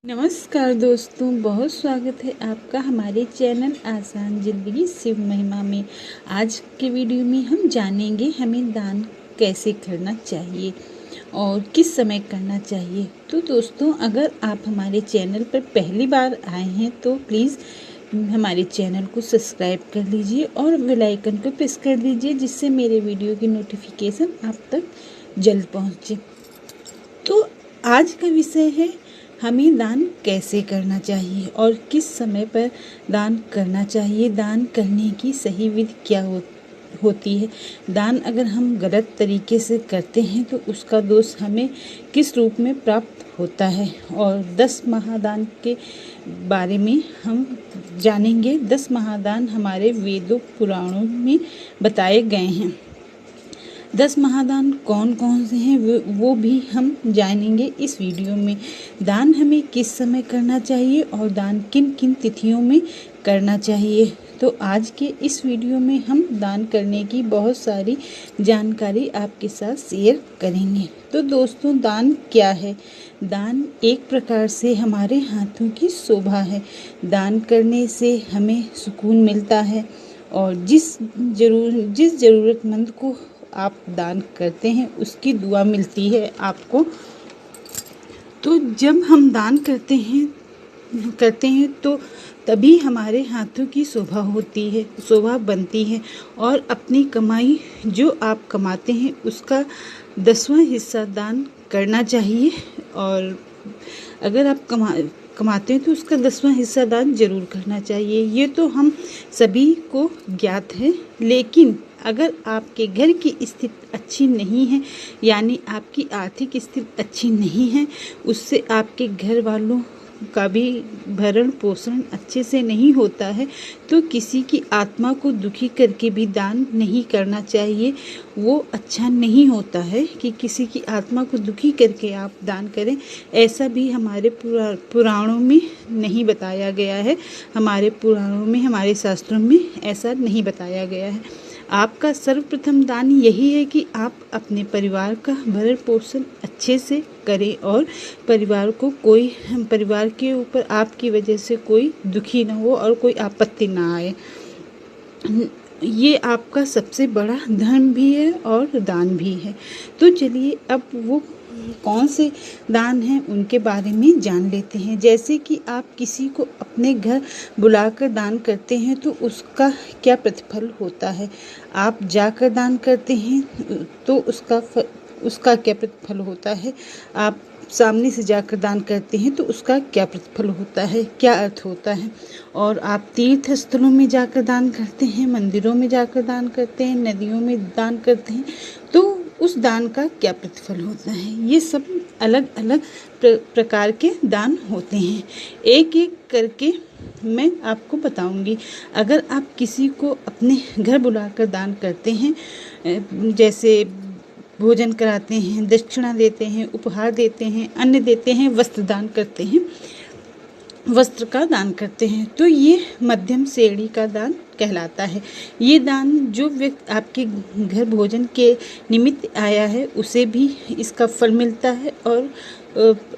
नमस्कार दोस्तों, बहुत स्वागत है आपका हमारे चैनल आसान ज़िंदगी शिव महिमा में। आज के वीडियो में हम जानेंगे हमें दान कैसे करना चाहिए और किस समय करना चाहिए। तो दोस्तों, अगर आप हमारे चैनल पर पहली बार आए हैं तो प्लीज़ हमारे चैनल को सब्सक्राइब कर लीजिए और बेल आइकन को प्रेस कर दीजिए, जिससे मेरे वीडियो की नोटिफिकेशन आप तक जल्द पहुँचे। तो आज का विषय है हमें दान कैसे करना चाहिए और किस समय पर दान करना चाहिए। दान करने की सही विधि क्या होती है। दान अगर हम गलत तरीके से करते हैं तो उसका दोष हमें किस रूप में प्राप्त होता है। और 10 महादान के बारे में हम जानेंगे। 10 महादान हमारे वेदों पुराणों में बताए गए हैं। 10 महादान कौन कौन से हैं वो भी हम जानेंगे इस वीडियो में। दान हमें किस समय करना चाहिए और दान किन किन तिथियों में करना चाहिए। तो आज के इस वीडियो में हम दान करने की बहुत सारी जानकारी आपके साथ शेयर करेंगे। तो दोस्तों, दान क्या है? दान एक प्रकार से हमारे हाथों की शोभा है। दान करने से हमें सुकून मिलता है और जिस ज़रूरतमंद को आप दान करते हैं उसकी दुआ मिलती है आपको। तो जब हम दान करते हैं तो तभी हमारे हाथों की शोभा बनती है। और अपनी कमाई जो आप कमाते हैं उसका 10वां हिस्सा दान करना चाहिए। और अगर आप कमाते हैं तो उसका 10वां हिस्सा दान जरूर करना चाहिए। ये तो हम सभी को ज्ञात है। लेकिन अगर आपके घर की स्थिति अच्छी नहीं है, यानी आपकी आर्थिक स्थिति अच्छी नहीं है, उससे आपके घर वालों का भी भरण पोषण अच्छे से नहीं होता है, तो किसी की आत्मा को दुखी करके भी दान नहीं करना चाहिए। वो अच्छा नहीं होता है कि किसी की आत्मा को दुखी करके आप दान करें। ऐसा भी हमारे पुराणों में नहीं बताया गया है। हमारे पुराणों में, हमारे शास्त्रों में ऐसा नहीं बताया गया है। आपका सर्वप्रथम दान यही है कि आप अपने परिवार का भरण पोषण अच्छे से करें और परिवार के ऊपर आपकी वजह से कोई दुखी ना हो और कोई आपत्ति ना आए। ये आपका सबसे बड़ा धर्म भी है और दान भी है। तो चलिए अब वो कौन से दान हैं उनके बारे में जान लेते हैं। जैसे कि आप किसी को अपने घर बुलाकर दान करते हैं तो उसका क्या प्रतिफल होता है। आप जाकर दान करते हैं तो उसका क्या प्रतिफल होता है। आप सामने से जाकर दान करते हैं तो उसका क्या प्रतिफल होता है, क्या अर्थ होता है। और आप तीर्थ स्थलों में जाकर दान करते हैं, मंदिरों में जाकर दान करते हैं, नदियों में दान करते हैं, तो उस दान का क्या प्रतिफल होता है। ये सब अलग अलग प्रकार के दान होते हैं। एक एक करके मैं आपको बताऊंगी। अगर आप किसी को अपने घर बुलाकर दान करते हैं, जैसे भोजन कराते हैं, दक्षिणा देते हैं, उपहार देते हैं, अन्न देते हैं, वस्त्र दान करते हैं, वस्त्र का दान करते हैं, तो ये मध्यम श्रेणी का दान कहलाता है। ये दान जो व्यक्ति आपके घर भोजन के निमित्त आया है उसे भी इसका फल मिलता है और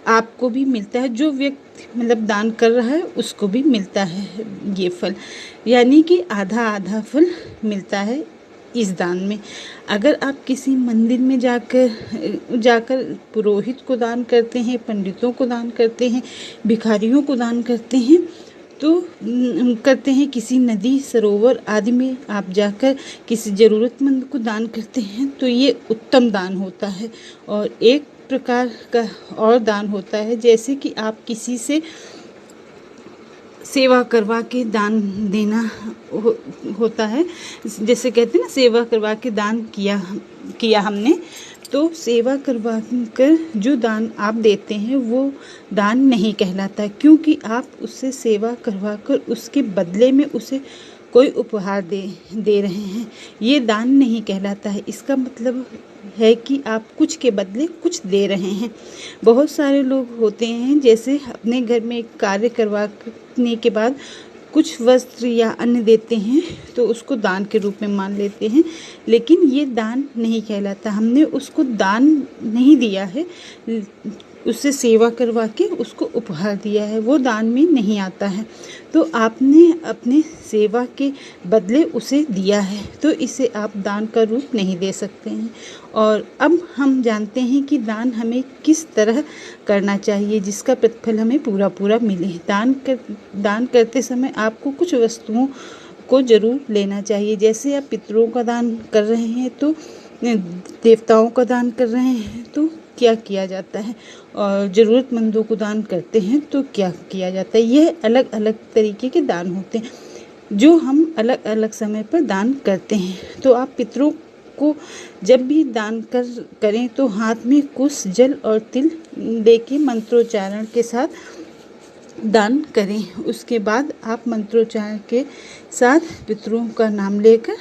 आपको भी मिलता है। जो व्यक्ति मतलब दान कर रहा है उसको भी मिलता है ये फल, यानी कि आधा आधा फल मिलता है इस दान में। अगर आप किसी मंदिर में जाकर पुरोहित को दान करते हैं, पंडितों को दान करते हैं, भिखारियों को दान करते हैं, तो किसी नदी सरोवर आदि में आप जाकर किसी ज़रूरतमंद को दान करते हैं तो ये उत्तम दान होता है। और एक प्रकार का और दान होता है, जैसे कि आप किसी से सेवा करवा के दान देना होता है। जैसे कहते हैं ना, सेवा करवा के दान किया हमने, तो सेवा करवा कर जो दान आप देते हैं वो दान नहीं कहलाता, क्योंकि आप उससे सेवा करवा कर उसके बदले में उसे कोई उपहार दे रहे हैं। ये दान नहीं कहलाता है। इसका मतलब है कि आप कुछ के बदले कुछ दे रहे हैं। बहुत सारे लोग होते हैं जैसे अपने घर में कार्य करवाने के बाद कुछ वस्त्र या अन्न देते हैं तो उसको दान के रूप में मान लेते हैं, लेकिन ये दान नहीं कहलाता। हमने उसको दान नहीं दिया है, उससे सेवा करवा के उसको उपहार दिया है, वो दान में नहीं आता है। तो आपने अपने सेवा के बदले उसे दिया है, तो इसे आप दान का रूप नहीं दे सकते हैं। और अब हम जानते हैं कि दान हमें किस तरह करना चाहिए जिसका प्रतिफल हमें पूरा पूरा मिले। दान करते समय आपको कुछ वस्तुओं को जरूर लेना चाहिए। जैसे आप पितरों का दान कर रहे हैं तो देवताओं का दान कर रहे हैं तो क्या किया जाता है, और ज़रूरतमंदों को दान करते हैं तो क्या किया जाता है। यह अलग अलग तरीके के दान होते हैं जो हम अलग अलग समय पर दान करते हैं। तो आप पितरों को जब भी दान करें तो हाथ में कुश, जल और तिल लेके मंत्रोच्चारण के साथ दान करें। उसके बाद आप मंत्रोच्चारण के साथ पितरों का नाम लेकर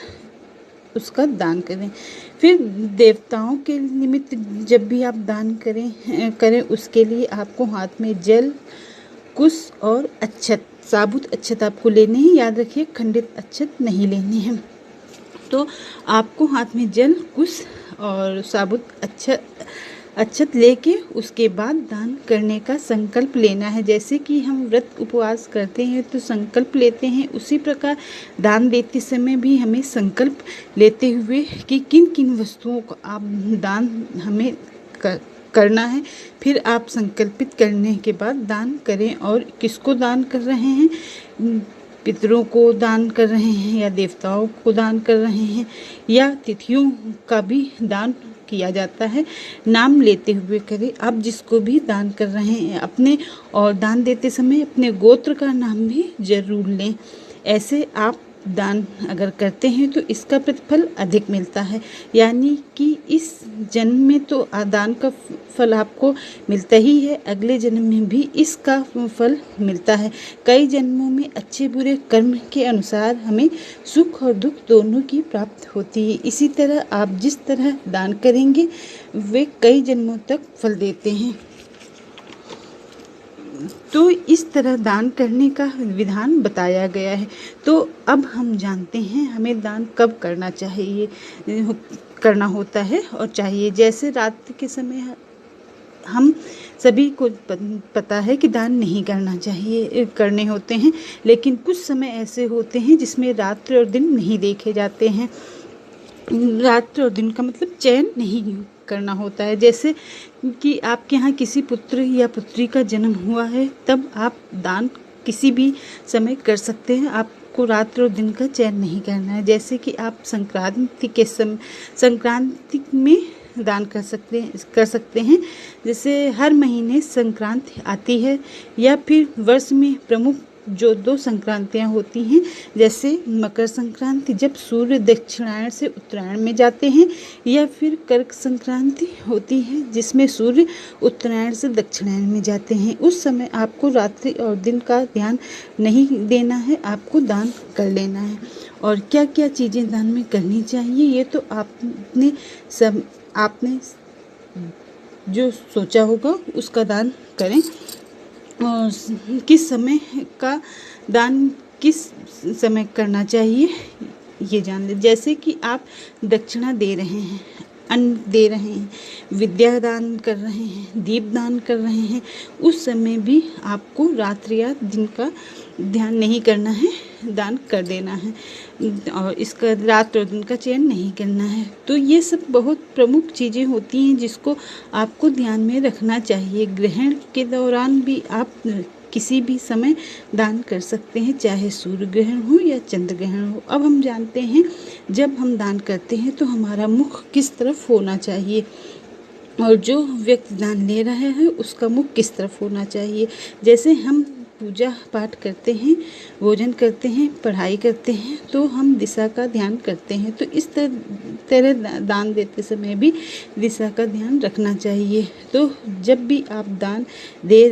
उसका दान करें। फिर देवताओं के निमित्त जब भी आप दान करें उसके लिए आपको हाथ में जल, कुश और अक्षत, साबुत अक्षत आपको लेने हैं। याद रखिए खंडित अक्षत नहीं लेने हैं। तो आपको हाथ में जल, कुश और साबुत अक्षत लेके उसके बाद दान करने का संकल्प लेना है। जैसे कि हम व्रत उपवास करते हैं तो संकल्प लेते हैं, उसी प्रकार दान देते समय भी हमें संकल्प लेते हुए कि किन किन वस्तुओं को आप दान हमें करना है। फिर आप संकल्पित करने के बाद दान करें। और किसको दान कर रहे हैं, पितरों को दान कर रहे हैं या देवताओं को दान कर रहे हैं या तिथियों का भी दान किया जाता है, नाम लेते हुए करें। आप जिसको भी दान कर रहे हैं अपने, और दान देते समय अपने गोत्र का नाम भी जरूर लें। ऐसे आप दान अगर करते हैं तो इसका प्रतिफल अधिक मिलता है। यानी कि इस जन्म में तो दान का फल आपको मिलता ही है, अगले जन्म में भी इसका फल मिलता है। कई जन्मों में अच्छे बुरे कर्म के अनुसार हमें सुख और दुख दोनों की प्राप्त होती है। इसी तरह आप जिस तरह दान करेंगे वे कई जन्मों तक फल देते हैं। तो इस तरह दान करने का विधान बताया गया है। तो अब हम जानते हैं हमें दान कब करना चाहिए, करना होता है और चाहिए। जैसे रात के समय हम सभी को पता है कि दान नहीं करना चाहिए, करने होते हैं, लेकिन कुछ समय ऐसे होते हैं जिसमें रात्रि और दिन नहीं देखे जाते हैं। रात्रि और दिन का मतलब चयन नहीं करना होता है। जैसे कि आपके यहाँ किसी पुत्र या पुत्री का जन्म हुआ है तब आप दान किसी भी समय कर सकते हैं, आपको रात्रि और दिन का चयन नहीं करना है। जैसे कि आप संक्रांति में दान कर सकते हैं। जैसे हर महीने संक्रांति आती है या फिर वर्ष में प्रमुख जो 2 संक्रांतियाँ होती हैं, जैसे मकर संक्रांति जब सूर्य दक्षिणायन से उत्तरायण में जाते हैं, या फिर कर्क संक्रांति होती है जिसमें सूर्य उत्तरायण से दक्षिणायन में जाते हैं। उस समय आपको रात्रि और दिन का ध्यान नहीं देना है, आपको दान कर लेना है। और क्या क्या चीज़ें दान में करनी चाहिए ये तो आपने जो सोचा होगा उसका दान करें। और किस समय का दान किस समय करना चाहिए ये जान लें। जैसे कि आप दक्षिणा दे रहे हैं, अन्न दे रहे हैं, विद्या दान कर रहे हैं, दीप दान कर रहे हैं, उस समय भी आपको रात्रि या दिन का ध्यान नहीं करना है, दान कर देना है और इसका रात और दिन का चयन नहीं करना है। तो ये सब बहुत प्रमुख चीज़ें होती हैं जिसको आपको ध्यान में रखना चाहिए। ग्रहण के दौरान भी आप किसी भी समय दान कर सकते हैं, चाहे सूर्य ग्रहण हो या चंद्र ग्रहण हो। अब हम जानते हैं जब हम दान करते हैं तो हमारा मुख किस तरफ होना चाहिए और जो व्यक्ति दान ले रहा है उसका मुख किस तरफ होना चाहिए। जैसे हम पूजा पाठ करते हैं, भोजन करते हैं, पढ़ाई करते हैं तो हम दिशा का ध्यान करते हैं। तो इस तरह दान देते समय भी दिशा का ध्यान रखना चाहिए। तो जब भी आप दान दे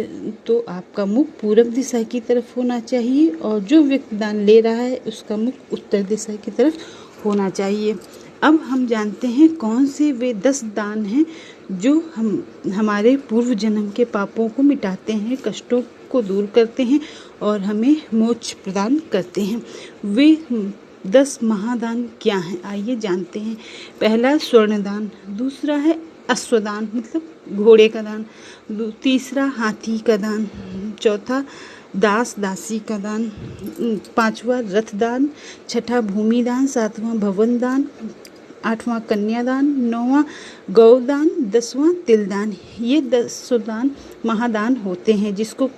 तो आपका मुख पूरब दिशा की तरफ होना चाहिए और जो व्यक्ति दान ले रहा है उसका मुख उत्तर दिशा की तरफ होना चाहिए। अब हम जानते हैं कौन से वे 10 दान हैं जो हमारे पूर्व जन्म के पापों को मिटाते हैं, कष्टों को दूर करते हैं और हमें मोक्ष प्रदान करते हैं। वे 10 महादान क्या हैं आइए जानते हैं। पहला स्वर्ण दान, दूसरा है अश्वदान मतलब घोड़े का दान, तीसरा हाथी का दान, चौथा दास दासी का दान, पांचवा रथ दान, छठा भूमि दान, सातवां भवन दान, आठवां कन्यादान, नौवां गौदान, 10वां तिलदान। ये 10 दान महादान होते हैं जिसको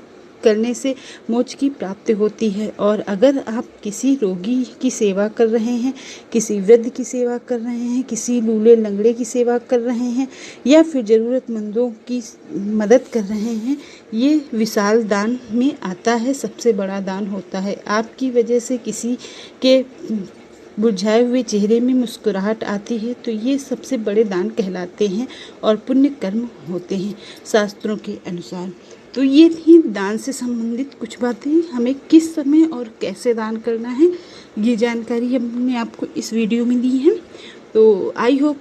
करने से मोक्ष की प्राप्ति होती है। और अगर आप किसी रोगी की सेवा कर रहे हैं, किसी वृद्ध की सेवा कर रहे हैं, किसी लूले लंगड़े की सेवा कर रहे हैं या फिर ज़रूरतमंदों की मदद कर रहे हैं, ये विशाल दान में आता है, सबसे बड़ा दान होता है। आपकी वजह से किसी के मुरझाए हुए चेहरे में मुस्कुराहट आती है तो ये सबसे बड़े दान कहलाते हैं और पुण्य कर्म होते हैं शास्त्रों के अनुसार। तो ये थी दान से संबंधित कुछ बातें, हमें किस समय और कैसे दान करना है ये जानकारी हमने आपको इस वीडियो में दी है। तो आई होप,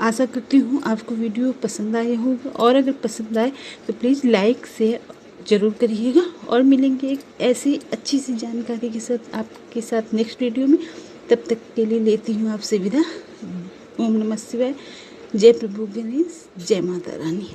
आशा करती हूँ आपको वीडियो पसंद आया होगा, और अगर पसंद आए तो प्लीज़ लाइक शेयर ज़रूर करिएगा। और मिलेंगे एक ऐसी अच्छी सी जानकारी के साथ आपके साथ नेक्स्ट वीडियो में। तब तक के लिए लेती हूँ आपसे विदा। ओम नमः शिवाय। जय प्रभु गणेश, जय माता रानी।